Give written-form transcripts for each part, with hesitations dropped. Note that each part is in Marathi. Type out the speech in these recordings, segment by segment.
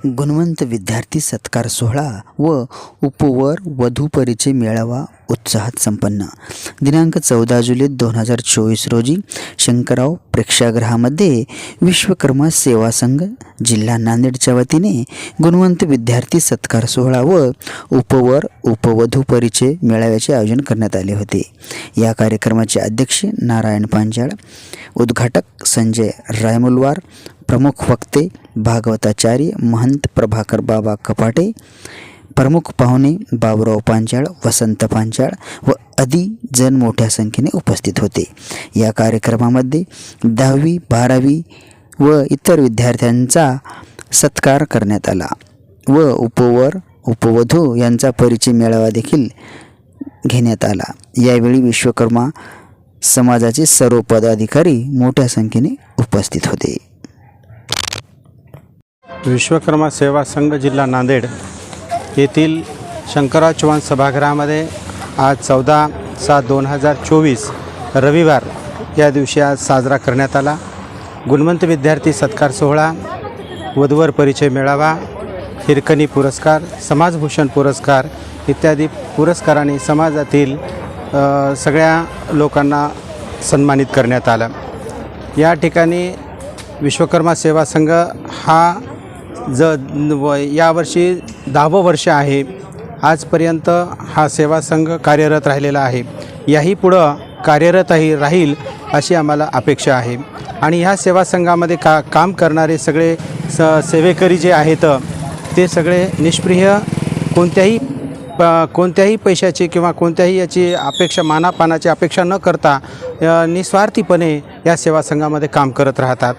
गुणवंत विद्यार्थी सत्कार सोहळा व उपवर वधू परिचय मेळावा उत्साहात संपन्न. दिनांक 14 जुलै 2024 रोजी शंकरराव प्रेक्षागृहामध्ये विश्वकर्मा सेवा संघ जिल्हा नांदेडच्या वतीने गुणवंत विद्यार्थी सत्कार सोहळा व उपवर उपवधू परिचय मेळाव्याचे आयोजन करण्यात आले होते. या कार्यक्रमाचे अध्यक्ष नारायण पांचाळ, उद्घाटक संजय रायमुलवार, प्रमुख वक्ते भागवताचार्य महंत प्रभाकर बाबा कपाटे, प्रमुख पाहुणे बाबुराव पांचाळ, वसंत पांचाळ व आदी जण मोठ्या संख्येने उपस्थित होते. या कार्यक्रमामध्ये 10वी 12वी व इतर विद्यार्थ्यांचा सत्कार करण्यात आला व उपवर उपवधू यांचा परिचय मेळावा देखील घेण्यात आला. यावेळी विश्वकर्मा समाजाचे सर्व पदाधिकारी मोठ्या संख्येने उपस्थित होते. विश्वकर्मा सेवा संघ जिल्हा नांदेड येथील शंकरराव चव्हाण सभागृहामध्ये आज 14/7/2024 रविवार या दिवशी आज साजरा करण्यात आला. गुणवंत विद्यार्थी सत्कार सोहळा, वधूवर परिचय मेळावा, हिरकणी पुरस्कार, समाजभूषण पुरस्कार इत्यादी पुरस्कारांनी समाजातील सगळ्या लोकांना सन्मानित करण्यात आलं. या ठिकाणी विश्वकर्मा सेवा संघ हा यावर्षी 10वं वर्ष आहे. आजपर्यंत हा सेवा संघ कार्यरत राहिलेला आहे. याही पुढं कार्यरतही राहील अशी आम्हाला अपेक्षा आहे. आणि ह्या सेवा संघामध्ये काम करणारे सगळे सेवेकरी जे आहेत ते सगळे निष्प्रिय, कोणत्याही पैशाची किंवा कोणत्याही याची अपेक्षा, मानापानाची अपेक्षा न करता निस्वार्थीपणे या सेवा संघामध्ये काम करत राहतात.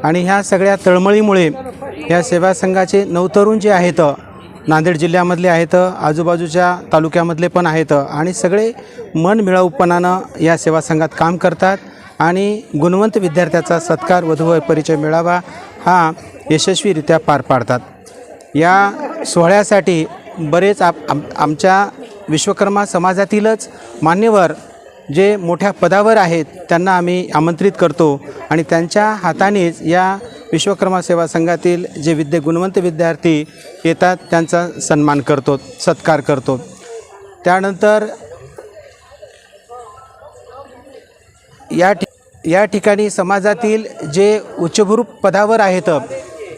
आणि ह्या सगळ्या तळमळीमुळे या सेवा संघाचे नवतरुण जे आहेत नांदेड जिल्ह्यामधले आहेत, आजूबाजूच्या तालुक्यामधले पण आहेत आणि सगळे मनमिळाऊपणानं या सेवा संघात काम करतात आणि गुणवंत विद्यार्थ्याचा सत्कार वधू परिचय मेळावा हा यशस्वीरित्या पार पाडतात. या सोहळ्यासाठी बरेच आमच्या विश्वकर्मा समाजातीलच मान्यवर जे मोठ्या पदावर आहेत त्यांना आम्ही आमंत्रित करतो आणि त्यांच्या हातानेच या विश्वकर्मा सेवा संघातील जे गुणवंत विद्यार्थी येतात त्यांचा सन्मान करतो, सत्कार करतो. त्यानंतर या ठिकाणी समाजातील जे उच्चभ्रू पदावर आहेत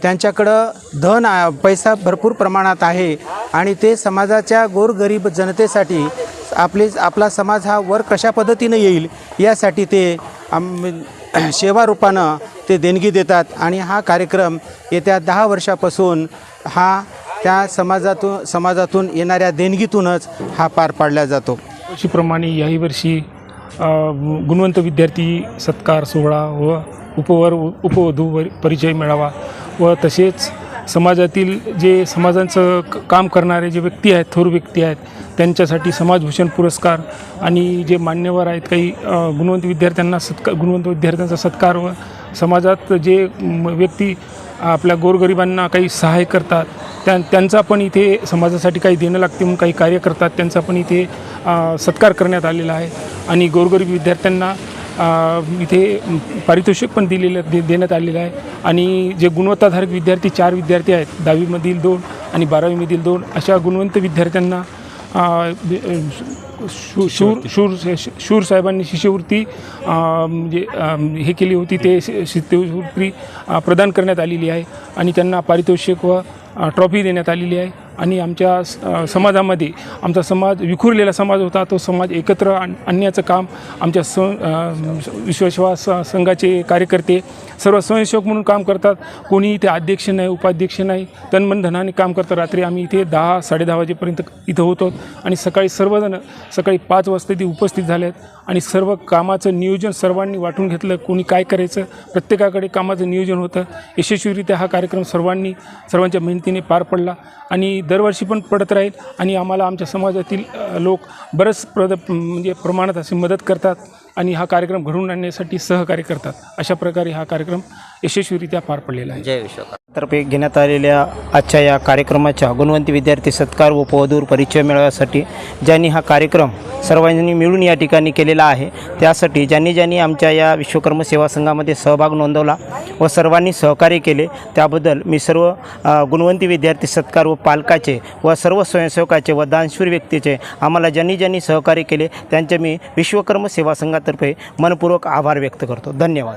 त्यांच्याकडं पैसा भरपूर प्रमाणात आहे आणि ते समाजाच्या गोरगरीब जनतेसाठी आपला समाज हा वर कशा पद्धतीनं येईल यासाठी ते सेवा रूपानं ते देणगी देतात. आणि हा कार्यक्रम येत्या 10 वर्षापासून हा त्या समाजातून येणाऱ्या देणगीतूनच हा पार पाडला जातो. वर्षीप्रमाणे याही वर्षी गुणवंत विद्यार्थी सत्कार सोहळा व उपवर उपवधू परिचय मेळावा व तसेच समाजातील जे समाजांचं काम करणारे जे व्यक्ती आहेत, थोर व्यक्ती आहेत, त्यांच्यासाठी समाजभूषण पुरस्कार आणि जे मान्यवर आहेत काही गुणवंत विद्यार्थ्यांचा सत्कार व समाजात जे व्यक्ती आपल्या गोरगरिबांना काही सहाय्य करतात त्यांचा पण इथे समाजासाठी काही देणं लागते म्हणून काही कार्य करतात त्यांचा पण इथे सत्कार करण्यात आलेला आहे. आणि गोरगरीब विद्यार्थ्यांना इथे पारितोषिक पण देण्यात आलेलं आहे. आणि जे गुणवत्ताधारक विद्यार्थी 4 विद्यार्थी आहेत, 10वीमधील 2 आणि 12वीमधील 2 अशा गुणवंत विद्यार्थ्यांना शूर साहेबांनी शिष्यवृत्ती म्हणजे हे केली होती, ते शिष्यवृत्ती प्रदान करण्यात आलेली आहे आणि त्यांना पारितोषिक व ट्रॉफी देण्यात आलेली आहे. आणि आमच्या समाजामध्ये आमचा समाज विखुरलेला समाज होता, तो समाज एकत्र आणण्याचं काम आमच्या विश्वविश्वास संघाचे कार्यकर्ते सर्व स्वयंसेवक म्हणून काम करतात. कोणी इथे अध्यक्ष नाही, उपाध्यक्ष नाही, तनमन धनाने काम करतात. रात्री आम्ही इथे 10-10:30 वाजेपर्यंत इथं होतो आणि सर्वजण सकाळी 5 वाजता इथे उपस्थित झाले आहेत आणि सर्व कामाचं नियोजन सर्वांनी वाटून घेतलं. कोणी काय करायचं, प्रत्येकाकडे कामाचं नियोजन होतं. यशस्वीरित्या हा कार्यक्रम सर्वांच्या मेहनतीने पार पडला आणि दरवर्षी पण पडत राहील. आणि आम्हाला आमच्या समाजातील लोक बरेच म्हणजे प्रमाणात अशी मदत करतात आणि हा कार्यक्रम घडवून आणण्यासाठी सहकार्य करतात. अशा प्रकारे हा कार्यक्रम यशस्वीरित्या पार पडलेला आहे. जय विश्वकर्मा तर्फे घेण्यात आलेल्या आजच्या या कार्यक्रमाच्या गुणवंत विद्यार्थी सत्कार व उपवधू परिचय मेळाव्यासाठी ज्यांनी हा कार्यक्रम सर्वांनी मिळून या ठिकाणी केलेला आहे. त्यासाठी ज्यांनी ज्यांनी आमच्या या विश्वकर्म सेवा संघामध्ये सहभाग नोंदवला व सर्वांनी सहकार्य केले त्याबद्दल मी सर्व गुणवंती विद्यार्थी सत्कार व पालकाचे व सर्व स्वयंसेवकाचे व दानशूर व्यक्तीचे आम्हाला ज्यांनी ज्यांनी सहकार्य केले त्यांचे मी विश्वकर्म सेवा संघातर्फे मनपूर्वक आभार व्यक्त करतो. धन्यवाद.